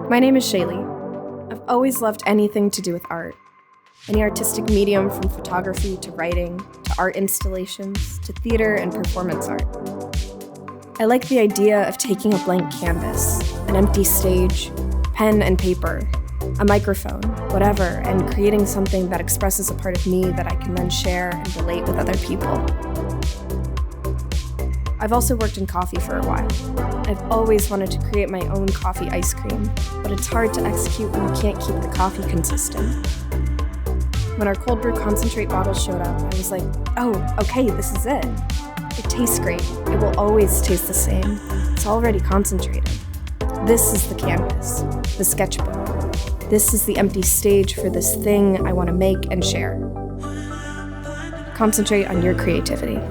My name is Shae. I've always loved anything to do with art. Any artistic medium, from photography to writing, to art installations, to theater and performance art. I like the idea of taking a blank canvas, an empty stage, pen and paper, a microphone, whatever, and creating something that expresses a part of me that I can then share and relate with other people. I've also worked in coffee for a while. I've always wanted to create my own coffee ice cream, but it's hard to execute when you can't keep the coffee consistent. When our cold brew concentrate bottles showed up, I was like, oh, okay, this is it. It tastes great. It will always taste the same. It's already concentrated. This is the canvas, the sketchbook. This is the empty stage for this thing I want to make and share. Concentrate on your creativity.